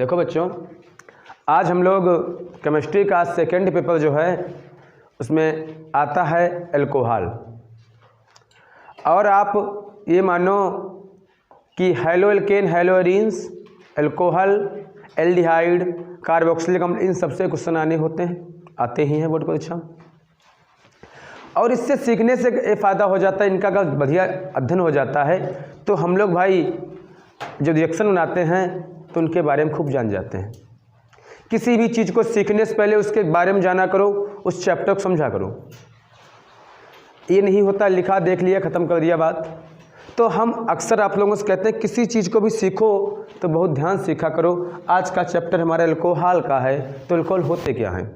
देखो बच्चों, आज हम लोग केमिस्ट्री का सेकंड पेपर जो है उसमें आता है एल्कोहल। और आप ये मानो कि halo alkane, halo arenes, alcohol, aldehyde, carboxylic अम्ल, इन सबसे क्वेश्चन आते ही हैं बोर्ड परीक्षा। और इससे सीखने से ये फ़ायदा हो जाता है, इनका अगर बढ़िया अध्ययन हो जाता है तो हम लोग भाई जो रिएक्शन बनाते हैं तो उनके बारे में खूब जान जाते हैं। किसी भी चीज़ को सीखने से पहले उसके बारे में जाना करो, उस चैप्टर को समझा करो। ये नहीं होता लिखा देख लिया ख़त्म कर दिया बात। तो हम अक्सर आप लोगों से कहते हैं किसी चीज़ को भी सीखो तो बहुत ध्यान सीखा करो। आज का चैप्टर हमारा एल्कोहल का है, तो एल्कोहल होते क्या हैं,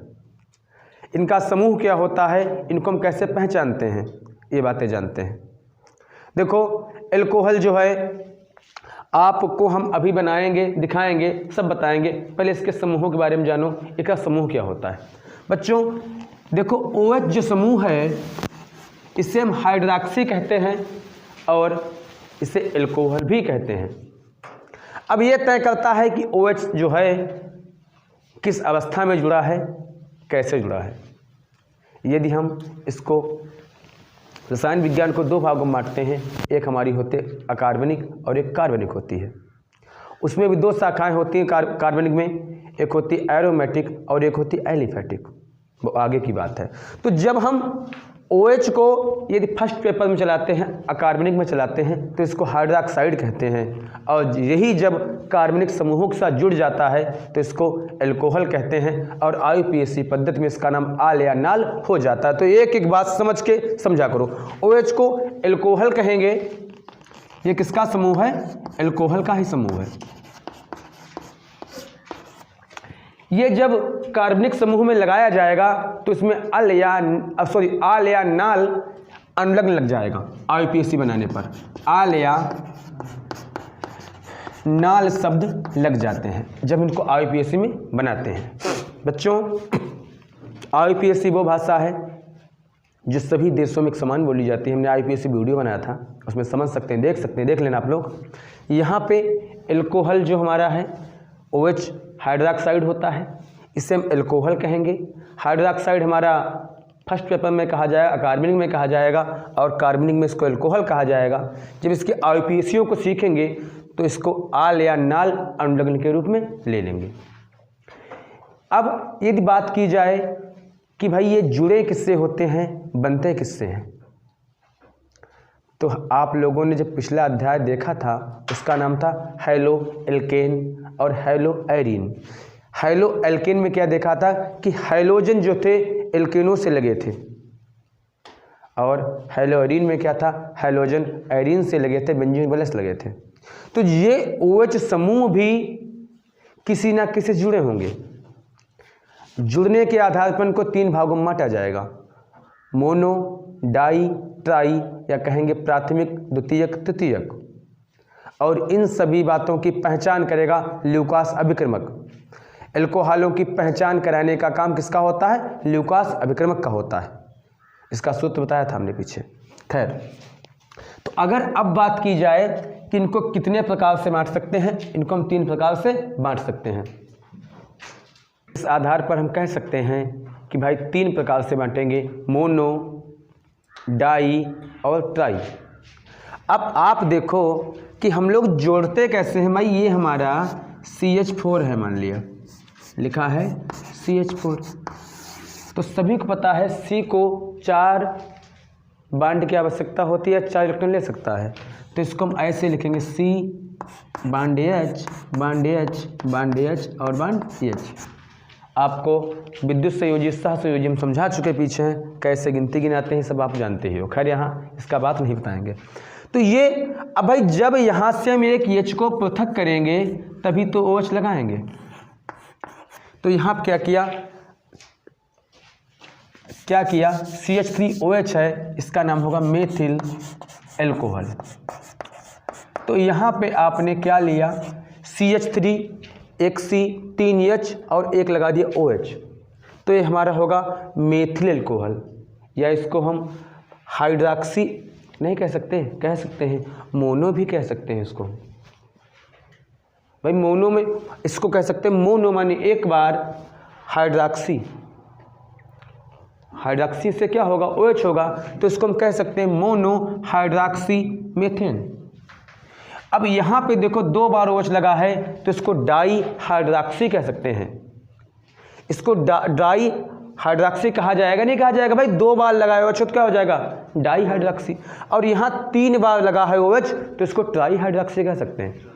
इनका समूह क्या होता है, इनको हम कैसे पहचानते हैं, ये बातें जानते हैं। देखो एल्कोहल जो है आपको हम अभी बनाएंगे, दिखाएंगे, सब बताएंगे। पहले इसके समूहों के बारे में जानो, इसका समूह क्या होता है। बच्चों देखो OH जो समूह है इसे हम हाइड्रॉक्सी कहते हैं और इसे एल्कोहल भी कहते हैं। अब ये तय करता है कि OH जो है किस अवस्था में जुड़ा है, कैसे जुड़ा है। यदि हम इसको रसायन विज्ञान को दो भागों में बांटते हैं, एक हमारी होती है अकार्बनिक और एक कार्बनिक होती है। उसमें भी दो शाखाएं होती हैं कार्बनिक में, एक होती है एरोमेटिक और एक होती है एलिफेटिक, वो आगे की बात है। तो जब हम OH को यदि फर्स्ट पेपर में चलाते हैं, अकार्बनिक में चलाते हैं, तो इसको हाइड्रॉक्साइड कहते हैं। और यही जब कार्बनिक समूहों के साथ जुड़ जाता है तो इसको एल्कोहल कहते हैं। और IUPAC पद्धति में इसका नाम आल या नाल हो जाता है। तो एक एक बात समझ के समझा करो। OH को एल्कोहल कहेंगे, ये किसका समूह है, एल्कोहल का ही समूह है। ये जब कार्बनिक समूह में लगाया जाएगा तो इसमें आल या नाल अनुलग्न लग जाएगा। IUPAC बनाने पर आल या नाल शब्द लग जाते हैं जब इनको IUPAC में बनाते हैं। बच्चों IUPAC वो भाषा है जो सभी देशों में एक समान बोली जाती है। हमने IUPAC वीडियो बनाया था, उसमें समझ सकते हैं, देख लेना आप लोग। यहाँ पे एल्कोहल जो हमारा है OH हाइड्रॉक्साइड होता है, इसे हम एल्कोहल कहेंगे। हाइड्रॉक्साइड हमारा फर्स्ट पेपर में कहा जाएगा, कार्बनिक में कहा जाएगा और कार्बनिक में इसको एल्कोहल कहा जाएगा। जब इसके IUPACओं को सीखेंगे तो इसको आल या नाल अनुलग्न के रूप में ले लेंगे। अब यदि बात की जाए कि भाई ये जुड़े किससे होते हैं, बनते किससे हैं, तो आप लोगों ने जब पिछला अध्याय देखा था उसका नाम था हैलो एल्केन और हैलो एरीन। हैलो एल्केन में क्या देखा था कि हैलोजन जो थे एल्केनों से लगे थे, और हैलो एरीन में क्या था, हैलोजन एरीन से लगे थे, बेंजीन बैलेंस लगे थे। तो ये OH समूह भी किसी ना किसी से जुड़े होंगे। जुड़ने के आधार पर इनको तीन भागों में बांटा जाएगा, मोनो, डाई, ट्राई, या कहेंगे प्राथमिक, द्वितीयक, तृतीयक। और इन सभी बातों की पहचान करेगा ल्यूकास अभिक्रमक। एल्कोहलों की पहचान कराने का काम किसका होता है, ल्यूकास अभिक्रमक का होता है। इसका सूत्र बताया था हमने पीछे। खैर, तो अगर अब बात की जाए कि इनको कितने प्रकार से बांट सकते हैं, इनको हम तीन प्रकार से बांट सकते हैं। इस आधार पर हम कह सकते हैं कि भाई तीन प्रकार से बांटेंगे, मोनो, डाई और ट्राई। अब आप देखो कि हम लोग जोड़ते कैसे हैं। भाई ये हमारा CH4 है, मान लिया लिखा है CH4, तो सभी को पता है C को 4 बांड की आवश्यकता होती है, 4 इलेक्ट्रॉन ले सकता है। तो इसको हम ऐसे लिखेंगे C bond H bond H bond H और बांड H। आपको विद्युत संयोजी, सह संयोजी हम समझा चुके पीछे हैं, कैसे गिनती गिनाते हैं सब आप जानते ही हो। खैर यहाँ इसका बात नहीं बताएंगे। तो ये अब भाई जब यहाँ से हम एक H को पृथक करेंगे तभी तो OH लगाएंगे। तो यहाँ क्या किया CH3OH है, इसका नाम होगा मेथिल एल्कोहल। तो यहाँ पे आपने क्या लिया, CH3, एक C, 3 H और एक लगा दिया OH, तो ये हमारा होगा मेथिल एल्कोहल। या इसको हम हाइड्रॉक्सी नहीं कह सकते हैं मोनो भी कह सकते हैं इसको। भाई मोनो में इसको कह सकते हैं मोनो माने एक बार, हाइड्रॉक्सी, हाइड्रॉक्सी से क्या होगा OH होगा, तो इसको हम कह सकते हैं मोनो हाइड्रॉक्सी मीथेन। अब यहाँ पे देखो 2 बार OH लगा है तो इसको डाई हाइड्रॉक्सी कह सकते हैं। इसको डाई हाइड्रॉक्सी कहा जाएगा, नहीं कहा जाएगा भाई, 2 बार लगाए OH तो क्या हो जाएगा डाई हाइड्रॉक्सी। और यहाँ 3 बार लगा है OH तो इसको ट्राई हाइड्रॉक्सी कह सकते हैं।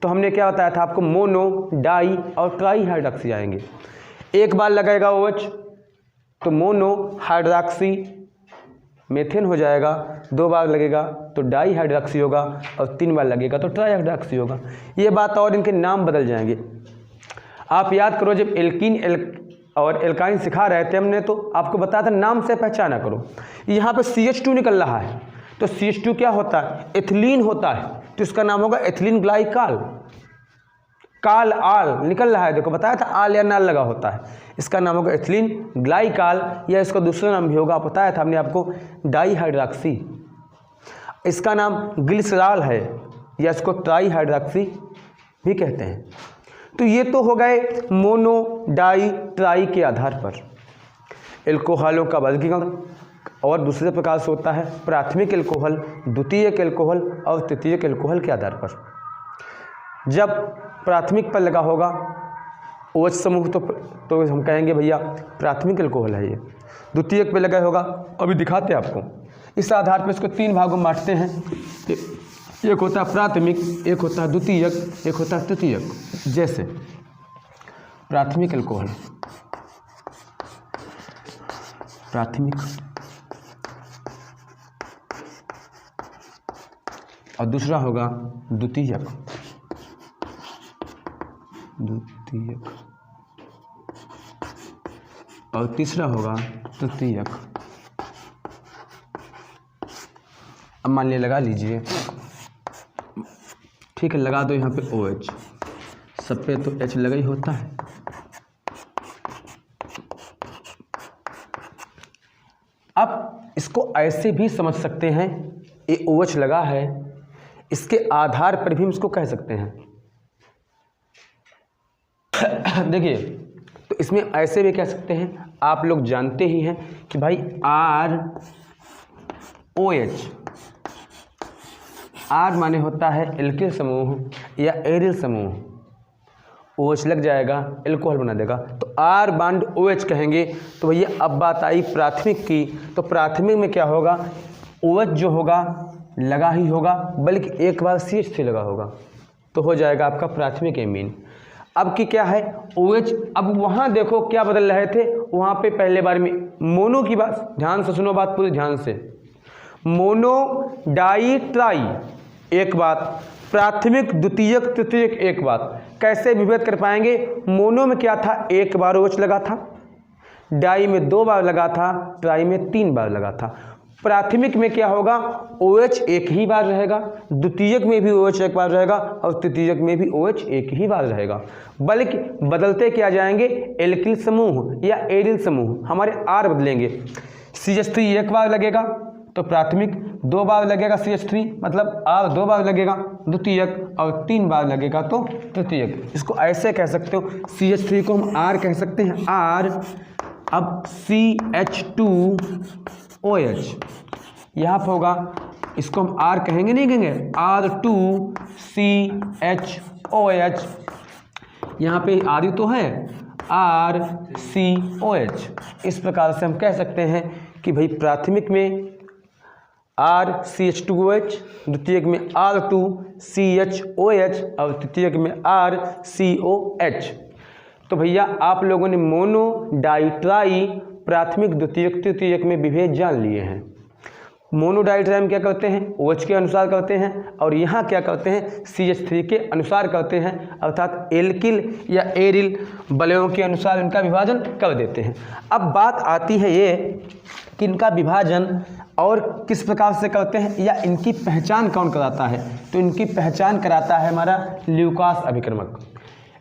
तो हमने क्या बताया था आपको, मोनो, डाई और ट्राई हाइड्रॉक्सी आएंगे। 1 बार लगेगा OH तो मोनो हाइड्रॉक्सी मीथेन हो जाएगा, 2 बार लगेगा तो डाई हाइड्रॉक्सी होगा और 3 बार लगेगा तो ट्राई हाइड्रॉक्सी होगा। ये बात, और इनके नाम बदल जाएंगे। आप याद करो जब एल्कीन और एल्काइन सिखा रहे थे हमने, तो आपको बताया था नाम से पहचाना करो। यहाँ पे CH2 निकल रहा है तो CH2 क्या होता है, एथिलीन होता है, तो इसका नाम होगा एथिलीन ग्लाइकाल। काल आल निकल रहा है, देखो बताया था आल या नाल लगा होता है, इसका नाम होगा एथिलीन ग्लाइकाल, या इसका दूसरा नाम भी होगा, बताया था हमने आपको डाई हाइड्रॉक्सी। इसका नाम ग्लिसरॉल है या इसको ट्राई हाइड्रॉक्सी भी कहते हैं। तो ये तो हो गए मोनो, डाई, ट्राई के आधार पर एल्कोहलों का वर्गीकरण। और दूसरे प्रकार से होता है प्राथमिक एल्कोहल, द्वितीयक एल्कोहल और तृतीयक एल्कोहल के आधार पर। जब प्राथमिक पर लगा होगा OH समूह तो हम कहेंगे भैया प्राथमिक एल्कोहल है ये। द्वितीयक पे लगा होगा, अभी दिखाते हैं आपको। इस आधार पर इसको 3 भागों में बांटते हैं, एक होता है प्राथमिक, एक होता है द्वितीयक, एक होता है तृतीयक। जैसे प्राथमिक एल्कोहल, प्राथमिक और दूसरा होगा द्वितीयक, द्वितीयक और तीसरा होगा तृतीयक। अब मान लिया लगा लीजिए, ठीक है, लगा दो यहाँ पे OH, सब पे तो H लगा ही होता है। अब इसको ऐसे भी समझ सकते हैं, ये OH लगा है, इसके आधार पर भी हम इसको कह सकते हैं। देखिए, तो इसमें ऐसे भी कह सकते हैं, आप लोग जानते ही हैं कि भाई ROH, R माने होता है एल्किल समूह या एरिल समूह, OH लग जाएगा एल्कोहल बना देगा, तो R बॉन्ड OH कहेंगे। तो भैया अब बात आई प्राथमिक की, तो प्राथमिक में क्या होगा, OH जो होगा लगा ही होगा, बल्कि एक बार CH3 लगा होगा, तो हो जाएगा आपका प्राथमिक एमीन। अब की क्या है OH, अब वहाँ देखो क्या बदल रहे थे, वहाँ पे पहले बार में मोनो की बात, ध्यान से सुनो बात पूरी ध्यान से, मोनो, डाई, ट्राई एक बात, प्राथमिक, द्वितीयक, तृतीयक एक बात। कैसे विभेद कर पाएंगे, मोनो में क्या था, 1 बार OH लगा था, डाई में 2 बार लगा था, ट्राई में 3 बार लगा था। प्राथमिक में क्या होगा, OH एक ही बार रहेगा, द्वितीयक में भी OH एक बार रहेगा और तृतीयक में भी OH एक ही बार रहेगा, बल्कि बदलते क्या जाएंगे, एल्किल समूह या एरिल समूह, हमारे R बदलेंगे। CH3 एक बार लगेगा तो प्राथमिक, 2 बार लगेगा CH3 मतलब R 2 बार लगेगा द्वितीयक और 3 बार लगेगा तो तृतीयक। इसको ऐसे कह सकते हो, CH3 को हम R कह सकते हैं, R। अब CH2OH यहाँ पर होगा, इसको हम R कहेंगे, नहीं कहेंगे, R2CHOH, यहाँ पे R तो है, RCOH। इस प्रकार से हम कह सकते हैं कि भाई प्राथमिक में RCH2OH, द्वितीयक में R2CHOH और तृतीयक में RCOH। तो भैया आप लोगों ने मोनो, डाई, ट्राई, प्राथमिक, द्वितीयक, तृतीयक में विभेद जान लिए हैं। मोनो, डाई, ट्राई में क्या करते हैं, OH के अनुसार करते हैं, और यहाँ क्या करते हैं, CH3 के अनुसार करते हैं, अर्थात एल्किल या एरिल बलयों के अनुसार इनका विभाजन कर देते हैं। अब बात आती है ये कि इनका विभाजन और किस प्रकार से करते हैं या इनकी पहचान कौन कराता है, तो इनकी पहचान कराता है हमारा ल्यूकास अभिक्रमक।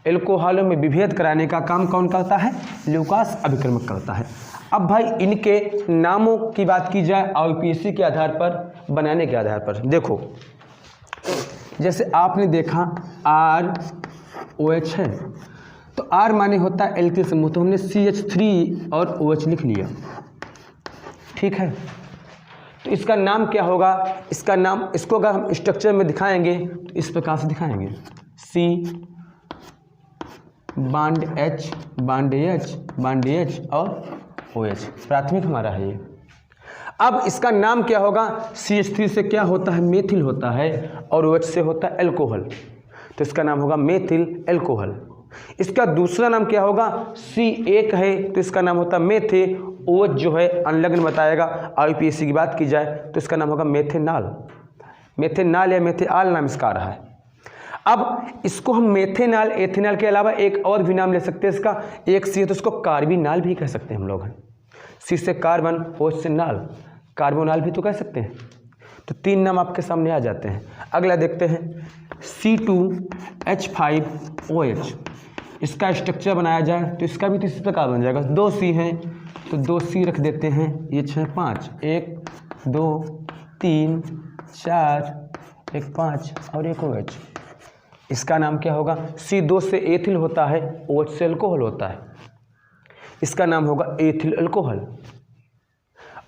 एल्कोहलों में विभेद कराने का काम कौन करता है, ल्यूकास अभिक्रमक करता है। अब भाई इनके नामों की बात की जाए IUPAC के आधार पर, बनाने के आधार पर, देखो जैसे आपने देखा R OH है, तो R माने होता है एल्किल समूह, तो हमने CH3 और OH लिख लिया, ठीक है। तो इसका नाम क्या होगा, इसका नाम, इसको अगर हम स्ट्रक्चर में दिखाएंगे तो इस प्रकार से दिखाएंगे, C bond H bond H bond H और OH, प्राथमिक हमारा है ये। अब इसका नाम क्या होगा, CH3 से क्या होता है, मेथिल होता है, और OH से होता है एल्कोहल, तो इसका नाम होगा मेथिल एल्कोहल। इसका दूसरा नाम क्या होगा, C1 है, तो इसका नाम होता है मेथे, OH जो है अनलग्न बताएगा, IUPAC की बात की जाए तो इसका नाम होगा मेथेनॉल, मेथेनॉल या मेथेआल नाम इसका आ रहा है। अब इसको हम मेथेनॉल, एथेनॉल के अलावा एक और भी नाम ले सकते हैं इसका, एक C है तो इसको कार्बिनॉल भी कह सकते हैं हम लोग, C से कार्बन, OH से नॉल, कार्बोनॉल भी तो कह सकते हैं। तो 3 नाम आपके सामने आ जाते हैं। अगला देखते हैं, C2H5OH, इसका स्ट्रक्चर बनाया जाए तो इसका भी तो इसी प्रकार बन जाएगा, 2 C हैं तो 2 C रख देते हैं, ये 6 5, 1 2 3 4, 1 5 और 1 OH। इसका नाम क्या होगा, C2 से एथिल होता है, OH से अल्कोहल होता है, इसका नाम होगा एथिल अल्कोहल।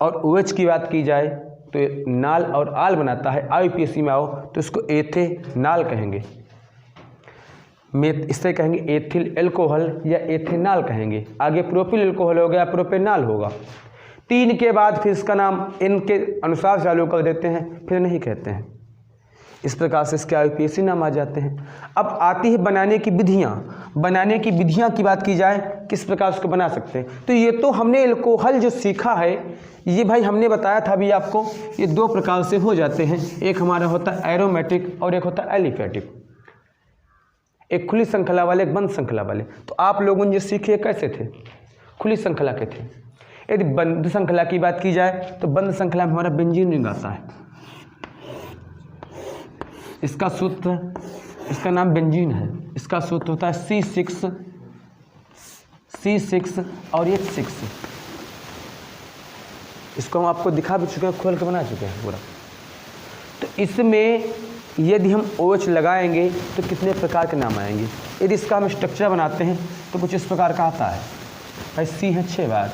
और OH की बात की जाए तो नाल और आल बनाता है, IUPAC में आओ तो इसको एथेनॉल कहेंगे, इससे कहेंगे एथिल एल्कोहल या एथेनॉल कहेंगे। आगे प्रोपिल एल्कोहल हो गया, प्रोपेनॉल होगा। 3 के बाद फिर इसका नाम इनके अनुसार चालू कर देते हैं, फिर नहीं कहते हैं। इस प्रकार से इसके IUPAC नाम आ जाते हैं। अब आती है बनाने की विधियाँ। बनाने की विधियाँ की बात की जाए, किस प्रकार उसको बना सकते हैं, तो ये तो हमने एल्कोहल जो सीखा है, ये भाई हमने बताया था अभी आपको, ये 2 प्रकार से हो जाते हैं। एक हमारा होता है एरोमेटिक और एक होता है एलिफेटिक, एक खुली श्रृंखला वाले, एक बंद श्रृंखला वाले। तो आप लोगों ने जो सीखे कैसे थे, खुली श्रृंखला के थे। यदि बंद श्रृंखला की बात की जाए तो बंद श्रृंखला में हमारा बेंजीन रिंग आता है, इसका सूत्र, इसका नाम बेंजीन है, इसका सूत्र होता है C6 और H6। इसको हम आपको दिखा भी चुके हैं, खोल के बना चुके हैं पूरा। तो इसमें यदि हम OH लगाएंगे तो कितने प्रकार के नाम आएंगे। यदि इसका हम स्ट्रक्चर बनाते हैं तो कुछ इस प्रकार का आता है भाई, C है 6 बार,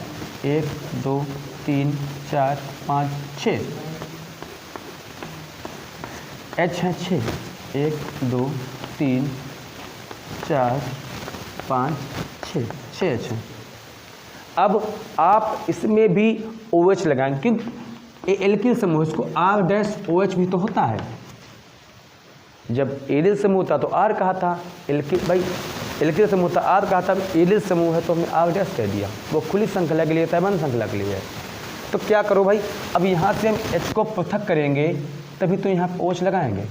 1 2 3 4 5 6, H है 6, 1 2 3 4 5 6, 6 H है। अब आप इसमें भी OH लगाएंगे, क्योंकि ये एल्किल समूह, इसको R-OH भी तो होता है। जब एरिल समूह था तो R कहा था, एल्किल समूह था R कहा था, एरिल समूह है तो हमने R- कह दिया। वो खुली श्रृंखला के लिए था, बंद श्रृंखला के लिए है। तो क्या करो भाई, अब यहाँ से हम H को पृथक करेंगे तभी तो यहाँ OH लगाएंगे।